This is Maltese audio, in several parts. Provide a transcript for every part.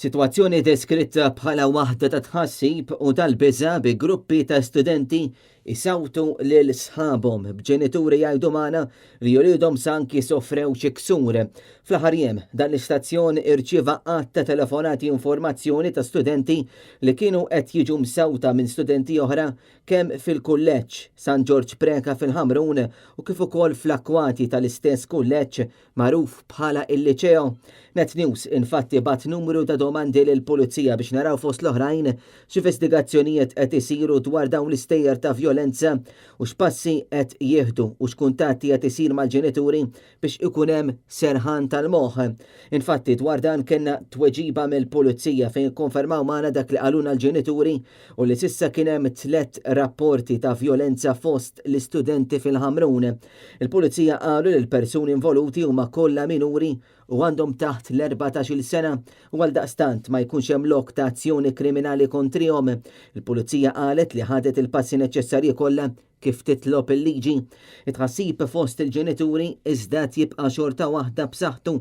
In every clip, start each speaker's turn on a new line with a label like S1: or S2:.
S1: Sitwazzjoni deskritta bħala waħda ta' tħassib u tal-biża' bi gruppi ta' studenti isawtu lil sħabhom b'ġenituri jgħidu magħna li juriedhom sanki sofrew xi ksur. Fl-aħħar jiem dan l-istazzjon irċieva qatt ta' telefonati informazzjoni ta' studenti li kienu qed jiġu msawta minn studenti oħra kemm fil-kulleġġ San George Preka fil-Ħamrun u kif ukoll fl-akkwati tal-istess kulleġġ magħruf bħala il-Liċeo. Net News infatti bat numru ta' domandi lill-Pulizija biex naraw fost l-oħrajn x'investigazzjonijiet qed isiru dwar dawn l-istejjer ta' vjolenza u x'passi qed jieħdu u x'kuntatti qed isir mal-ġenituri biex ikun hemm serħan tal-moħħ. Infatti dwar dan kellna tweġiba mill-Pulizija fejn ikkonfermaw magħna dak li qaluna l-ġenituri u li s'issa kien hemm 3 rapporti ta' vjolenza fost l-istudenti fil-Ħamrun. Il-Pulizija qalu li l-persuni involuti huma kollha minuri u għandhom taħt l-14 sena u għaldaqstant ma jkunx hemm lok ta' azzjoni kriminali kontrihom. Il-Pulizija qalet li ħadet il-passi neċessarji kollha kif titlob il-liġi. It-tħassib fost il-ġenituri iżda jibqa' xorta waħda b'saħħtu.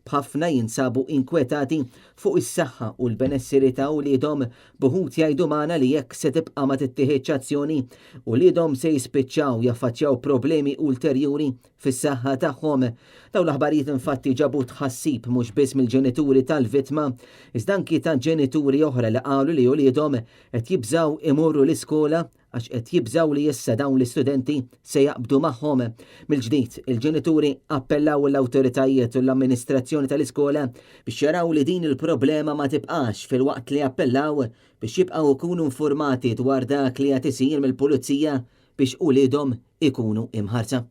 S1: B'ħafna jinsabu inkwetati fuq is-saħħa u l-benessiri ta' wliedhom b'uħud jgħidu magħna li jekk se tibqa' ma tittieħedx azzjoni wliedhom se jispiċċaw jaffaċċjaw problemi ulterjuri fis-saħħa tagħhom. Dawn l-aħbarijiet infatti ġabu tħassib mhux biss mill-ġenituri tal-vittma, iżda anki ta' ġenituri oħra li qalu li wliedhom qed jibżgħu imorru l-iskola għax qed jibżgħu li issa dawn l-istudenti se jaqbdu magħhom. Mill-ġdid, il-ġenituri appellaw l-awtoritajiet u l-amministrazzjoni tal-iskola biex jaraw li din il-problema ma tibqax fil-waqt li appellaw biex jibqgħu jkunu informati dwar dak li qed isir mill-pulizija biex wliedhom ikunu imħarsa.